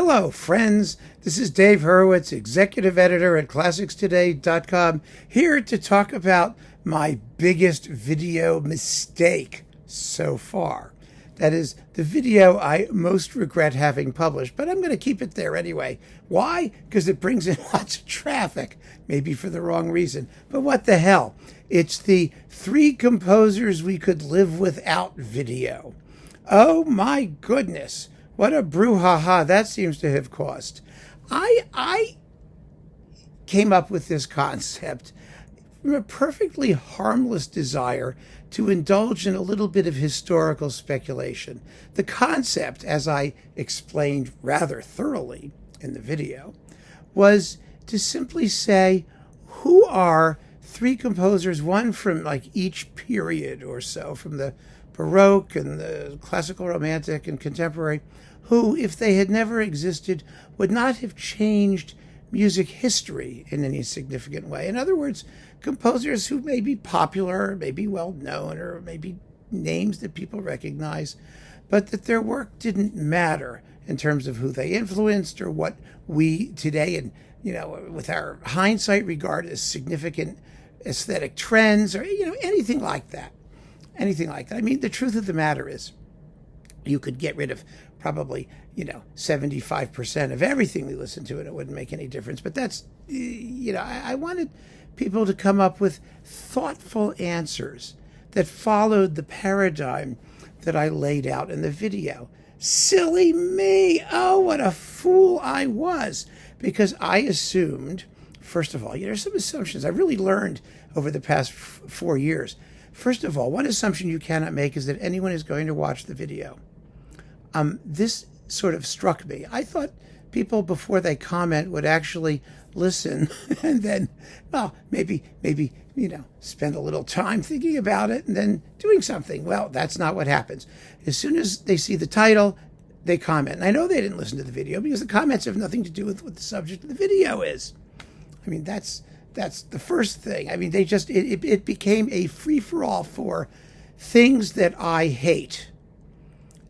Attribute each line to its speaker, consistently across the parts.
Speaker 1: Hello, friends. This is Dave Hurwitz, executive editor at ClassicsToday.com, here to talk about my biggest video mistake so far. That is the video I most regret having published, but I'm going to keep it there anyway. Why? Because it brings in lots of traffic, maybe for the wrong reason. But what the hell? It's the 3 composers we could live without video. Oh my goodness. What a brouhaha that seems to have caused. I came up with this concept from a perfectly harmless desire to indulge in a little bit of historical speculation. The concept, as I explained rather thoroughly in the video, was to simply say, who are 3 composers, one from like each period or so, from the Baroque and the Classical Romantic and Contemporary, who, if they had never existed, would not have changed music history in any significant way. In other words, composers who may be popular, may be well known, or maybe names that people recognize, but that their work didn't matter in terms of who they influenced or what we today, and with our hindsight, regard as significant aesthetic trends, or anything like that. Anything like that. I mean, the truth of the matter is, you could get rid of probably 75% of everything we listen to, and it wouldn't make any difference. But that's I wanted people to come up with thoughtful answers that followed the paradigm that I laid out in the video. Silly me! Oh, what a fool I was, because I assumed, first of all, there's some assumptions I really learned over the past 4 years. First of all, one assumption you cannot make is that anyone is going to watch the video. This sort of struck me. I thought people, before they comment, would actually listen and then, well, maybe, spend a little time thinking about it and then doing something. Well, that's not what happens. As soon as they see the title, they comment. And I know they didn't listen to the video because the comments have nothing to do with what the subject of the video is. I mean, that's the first thing. I mean, it became a free-for-all for things that I hate.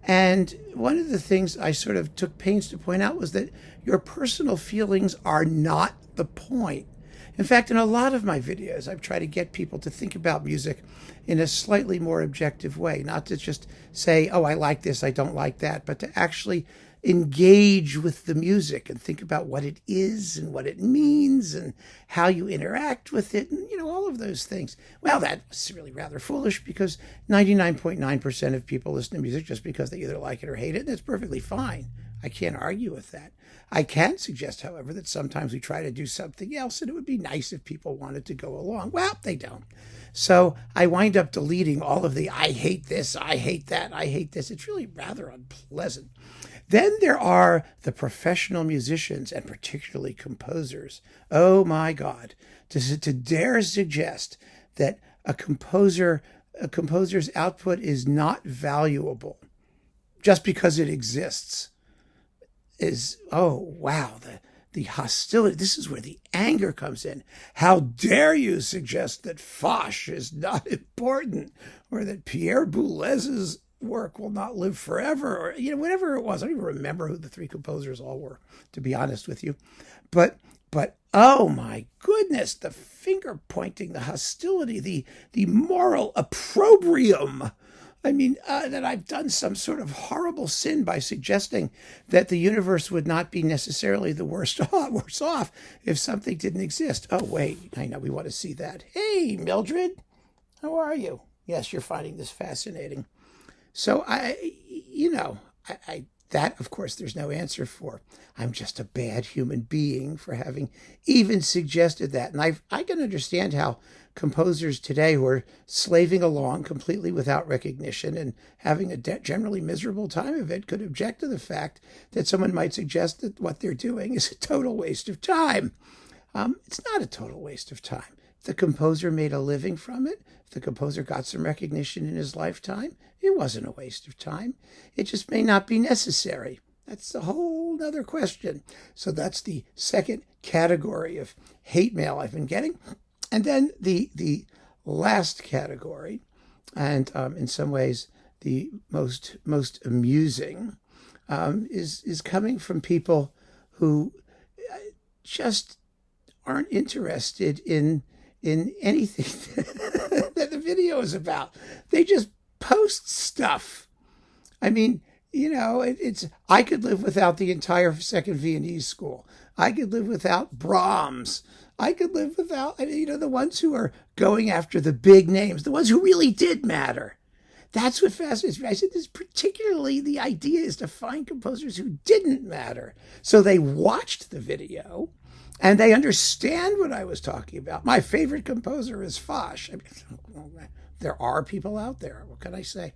Speaker 1: And one of the things I sort of took pains to point out was that your personal feelings are not the point. In fact, in a lot of my videos, I've tried to get people to think about music in a slightly more objective way, not to just say, oh, I like this, I don't like that, but to actually engage with the music and think about what it is and what it means and how you interact with it, and all of those things. Well, that's really rather foolish, because 99.9% of people listen to music just because they either like it or hate it, and that's perfectly fine. I can't argue with that. I can suggest, however, that sometimes we try to do something else, and it would be nice if people wanted to go along. Well, they don't. So I wind up deleting all of the I hate this, I hate that, I hate this. It's really rather unpleasant. Then there are the professional musicians, and particularly composers. Oh my God, to dare suggest that a composer's output is not valuable just because it exists is, oh wow, the hostility. This is where the anger comes in. How dare you suggest that Foch is not important, or that Pierre Boulez's work will not live forever, or whatever it was. I don't even remember who the 3 composers all were, to be honest with you. But oh my goodness, the finger pointing, the hostility, the moral opprobrium. I mean, that I've done some sort of horrible sin by suggesting that the universe would not be necessarily the worse off if something didn't exist. Oh wait, I know we want to see that. Hey, Mildred, how are you? Yes, you're finding this fascinating. So that, of course, there's no answer for. I'm just a bad human being for having even suggested that. And I can understand how composers today who are slaving along completely without recognition and having a generally miserable time of it could object to the fact that someone might suggest that what they're doing is a total waste of time. It's not a total waste of time. If the composer made a living from it, if the composer got some recognition in his lifetime, it wasn't a waste of time. It just may not be necessary. That's a whole other question. So that's the second category of hate mail I've been getting. And then the last category, and in some ways the most amusing, is coming from people who just aren't interested in anything that the video is about. They just post stuff. I mean, it's I could live without the entire Second Viennese School. I could live without Brahms. I could live without, the ones who are going after the big names, the ones who really did matter. That's what fascinates me. I said this particularly, the idea is to find composers who didn't matter. So they watched the video and they understand what I was talking about. My favorite composer is Foch. I mean, there are people out there. What can I say?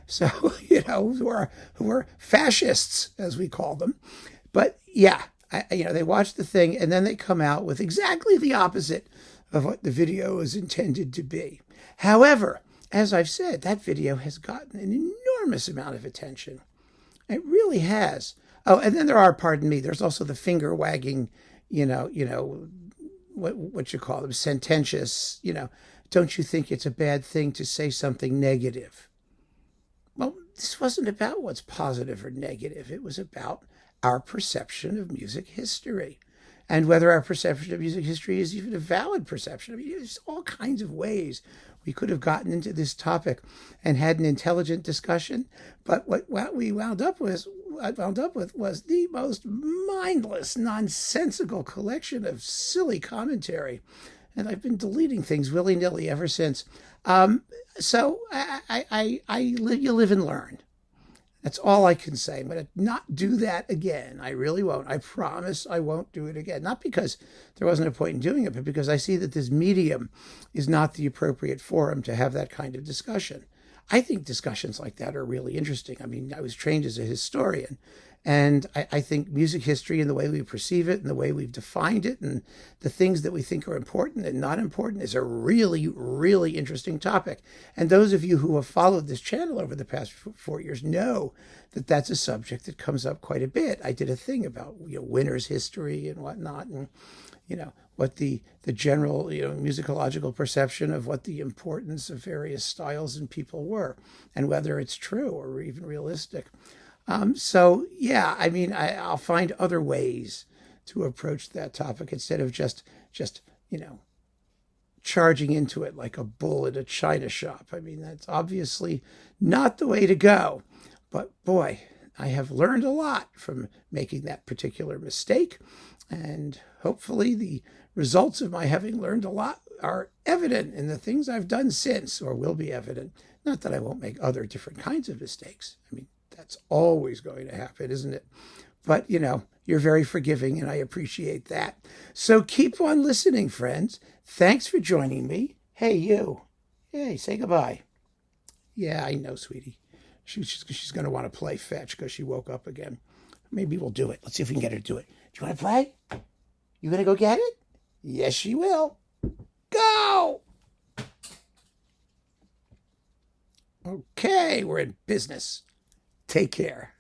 Speaker 1: So, who are fascists, as we call them. But yeah, they watch the thing and then they come out with exactly the opposite of what the video is intended to be. However, as I've said, that video has gotten an enormous amount of attention. It really has. Oh, and then there's also the finger wagging, what you call them, sententious, don't you think it's a bad thing to say something negative? Well, this wasn't about what's positive or negative. It was about our perception of music history and whether our perception of music history is even a valid perception. I mean, there's all kinds of ways we could have gotten into this topic and had an intelligent discussion. But what we wound up with was the most mindless, nonsensical collection of silly commentary. And I've been deleting things willy-nilly ever since. So you live and learn. That's all I can say. I'm going to not do that again. I really won't. I promise I won't do it again. Not because there wasn't a point in doing it, but because I see that this medium is not the appropriate forum to have that kind of discussion. I think discussions like that are really interesting. I mean, I was trained as a historian, and I think music history and the way we perceive it and the way we've defined it and the things that we think are important and not important is a really, really interesting topic. And those of you who have followed this channel over the past 4 years know that that's a subject that comes up quite a bit. I did a thing about winner's history and whatnot, and what the general musicological perception of what the importance of various styles and people were, and whether it's true or even realistic. So yeah, I mean, I'll find other ways to approach that topic instead of just charging into it like a bull in a china shop. I mean, that's obviously not the way to go. But boy, I have learned a lot from making that particular mistake. And hopefully the results of my having learned a lot are evident in the things I've done since, or will be evident. Not that I won't make other different kinds of mistakes. I mean, that's always going to happen, isn't it? But, you're very forgiving, and I appreciate that. So keep on listening, friends. Thanks for joining me. Hey, you. Hey, say goodbye. Yeah, I know, sweetie. She's going to want to play fetch because she woke up again. Maybe we'll do it. Let's see if we can get her to do it. Do you want to play? You going to go get it? Yes, she will. Go! Okay, we're in business. Take care.